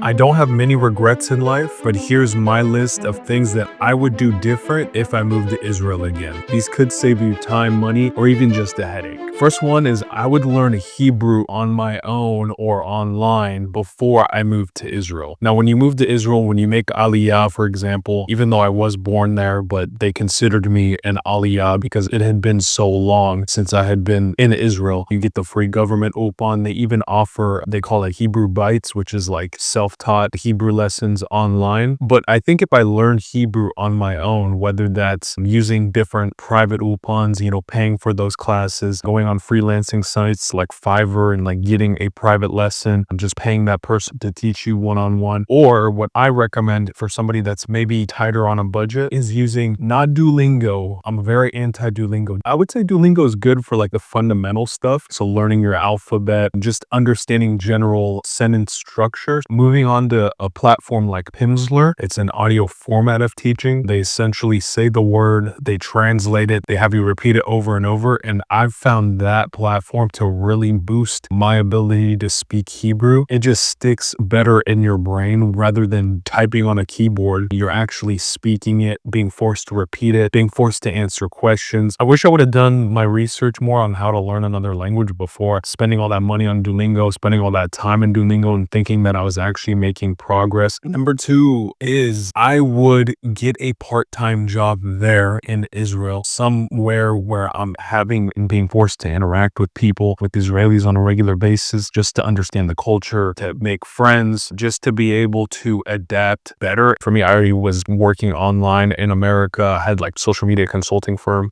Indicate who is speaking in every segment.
Speaker 1: I don't have many regrets in life, but here's my list of things that I would do different if I moved to Israel again. These could save you time, money, or even just a headache. First one is I would learn Hebrew on my own or online before I moved to Israel. Now, when you move to Israel, when you make Aliyah, for example, even though I was born there, but they considered me an Aliyah because it had been so long since I had been in Israel. You get the free government Opan. They even offer, they call it Hebrew Bites, which is like self-taught Hebrew lessons online. But I think if I learn Hebrew on my own, whether that's using different private Opans, paying for those classes, going on freelancing sites like Fiverr and like getting a private lesson and just paying that person to teach you one-on-one. Or what I recommend for somebody that's maybe tighter on a budget is using not Duolingo. I'm very anti-Duolingo. I would say Duolingo is good for like the fundamental stuff. So learning your alphabet, just understanding general sentence structure. Moving on to a platform like Pimsleur, it's an audio format of teaching. They essentially say the word, they translate it, they have you repeat it over and over. And I've found that platform to really boost my ability to speak Hebrew. It just sticks better in your brain rather than typing on a keyboard. You're actually speaking it, being forced to repeat it, being forced to answer questions. I wish I would have done my research more on how to learn another language before spending all that money on Duolingo, spending all that time in Duolingo and thinking that I was actually making progress. Number two is I would get a part-time job there in Israel, somewhere where I'm having and being forced to interact with people, with Israelis on a regular basis, just to understand the culture, to make friends, just to be able to adapt better. For me, I already was working online in America. I had like social media consulting firm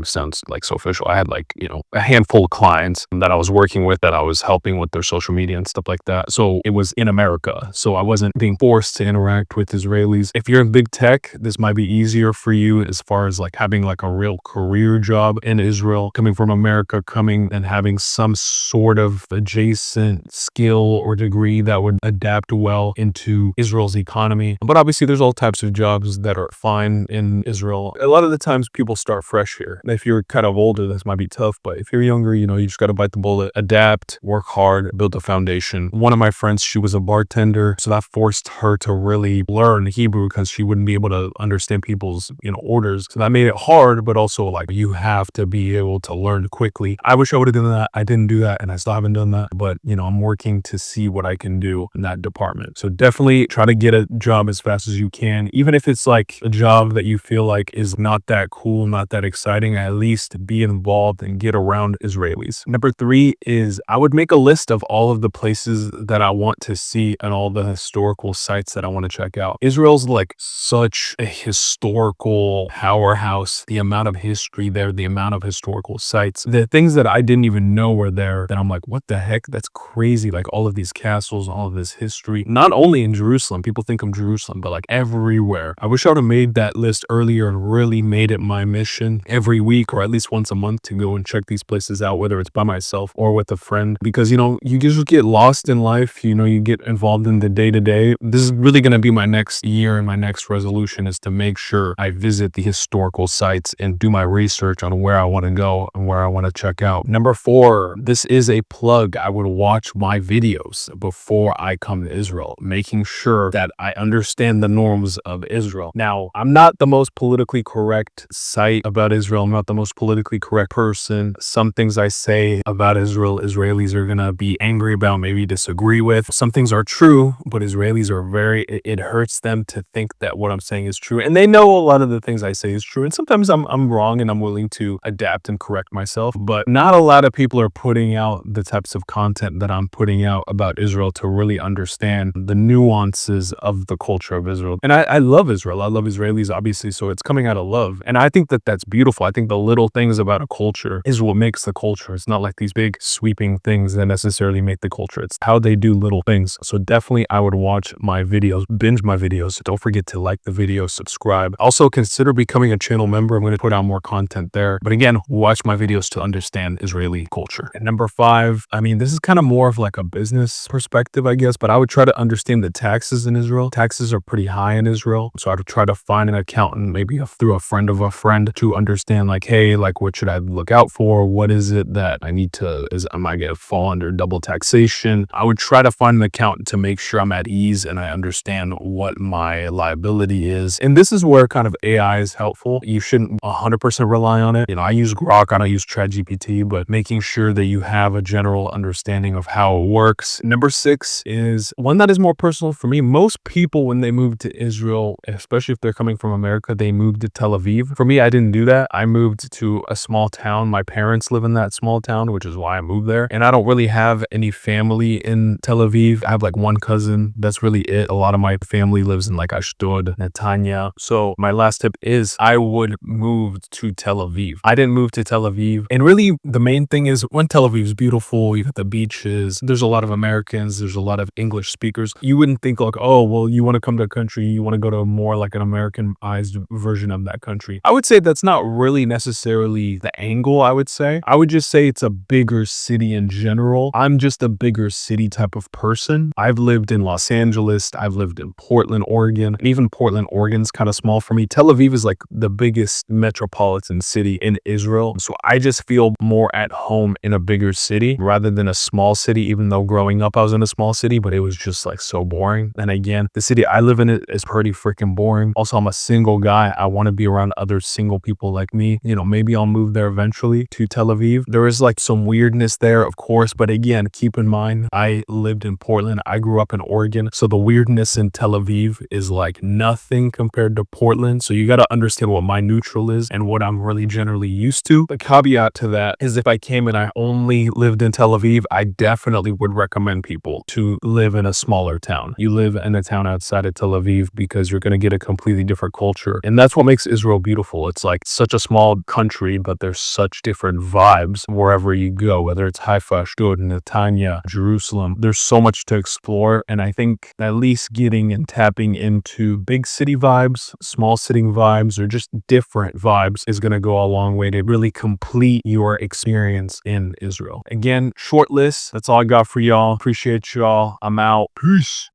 Speaker 1: sounds like so official. I had like, a handful of clients that I was working with that I was helping with their social media and stuff like that. So it was in America. So I wasn't being forced to interact with Israelis. If you're in big tech, this might be easier for you as far as like having like a real career job in Israel, coming from America, coming and having some sort of adjacent skill or degree that would adapt well into Israel's economy. But obviously there's all types of jobs that are fine in Israel. A lot of the times people start fresh here. If you're kind of older, this might be tough, but if you're younger, you just got to bite the bullet, adapt, work hard, build a foundation. One of my friends, she was a bartender, so that forced her to really learn Hebrew because she wouldn't be able to understand people's, orders. So that made it hard, but also like you have to be able to learn quickly. I wish I would have done that. I didn't do that and I still haven't done that, but I'm working to see what I can do in that department. So definitely try to get a job as fast as you can, even if it's like a job that you feel like is not that cool, not that exciting, at least be involved and get around Israelis. Number three is I would make a list of all of the places that I want to see and all the historical sites that I want to check out. Israel's like such a historical powerhouse. The amount of history there, the amount of historical sites, the things that I didn't even know were there that I'm like, what the heck? That's crazy. Like all of these castles, all of this history, not only in Jerusalem, people think of Jerusalem, but like everywhere. I wish I would have made that list earlier and really made it my mission every week or at least once a month to go and check these places out, whether it's by myself or with a friend, because you just get lost in life, you get involved in the day-to-day. This is really going to be my next year, and my next resolution is to make sure I visit the historical sites and do my research on where I want to go and where I want to check out. Number four, this is a plug. I would watch my videos before I come to Israel, making sure that I understand the norms of Israel. Now, I'm not the most politically correct site about Israel. I'm not the most politically correct person. Some things I say about Israel, Israelis are going to be angry about, maybe disagree with. Some things are true, but Israelis are it hurts them to think that what I'm saying is true. And they know a lot of the things I say is true. And sometimes I'm wrong and I'm willing to adapt and correct myself. But not a lot of people are putting out the types of content that I'm putting out about Israel to really understand the nuances of the culture of Israel. And I love Israel. I love Israelis, obviously. So it's coming out of love. And I think that that's beautiful. I think the little things about a culture is what makes the culture. It's not like these big sweeping things that necessarily make the culture. It's how they do little things. So definitely I would watch my videos, binge my videos. Don't forget to like the video, subscribe. Also consider becoming a channel member. I'm going to put out more content there. But again, watch my videos to understand Israeli culture. And number five, this is kind of more of like a business perspective, I guess, but I would try to understand the taxes in Israel. Taxes are pretty high in Israel. So I would try to find an accountant, maybe through a friend of a friend, to understand like, hey, like what should I look out for? What is it that I need to, am I going to fall under double taxation? I would try to find an accountant to make make sure I'm at ease and I understand what my liability is. And this is where kind of AI is helpful. You shouldn't 100% rely on it. I use Grok, I don't use ChatGPT, but making sure that you have a general understanding of how it works. Number 6 is one that is more personal for me. Most people, when they move to Israel, especially if they're coming from America, they move to Tel Aviv. For me, I didn't do that. I moved to a small town. My parents live in that small town, which is why I moved there. And I don't really have any family in Tel Aviv. I have like one cousin. That's really it. A lot of my family lives in like Ashdod, Netanya. So my last tip is I would move to Tel Aviv. I didn't move to Tel Aviv. And really the main thing is when Tel Aviv is beautiful, you got the beaches, there's a lot of Americans, there's a lot of English speakers. You wouldn't think like, oh, well, you want to come to a country, you want to go to more like an Americanized version of that country. I would say that's not really necessarily the angle, I would say. I would just say it's a bigger city in general. I'm just a bigger city type of person. I've lived in Los Angeles, I've lived in Portland, Oregon, and even Portland, Oregon's kind of small for me. Tel Aviv is like the biggest metropolitan city in Israel. So I just feel more at home in a bigger city rather than a small city, even though growing up I was in a small city, but it was just like so boring. And again, the city I live in is pretty freaking boring. Also, I'm a single guy. I want to be around other single people like me. Maybe I'll move there eventually to Tel Aviv. There is like some weirdness there, of course, but again, keep in mind, I lived in Portland. I grew up in Oregon. So the weirdness in Tel Aviv is like nothing compared to Portland. So you got to understand what my neutral is and what I'm really generally used to. The caveat to that is if I came and I only lived in Tel Aviv, I definitely would recommend people to live in a smaller town. You live in a town outside of Tel Aviv because you're going to get a completely different culture. And that's what makes Israel beautiful. It's like such a small country, but there's such different vibes wherever you go, whether it's Haifa, Ashdod, Netanya, Jerusalem. There's so much to explore. And I think at least getting and tapping into big city vibes, small city vibes, or just different vibes is going to go a long way to really complete your experience in Israel. Again, short list. That's all I got for y'all. Appreciate y'all. I'm out. Peace.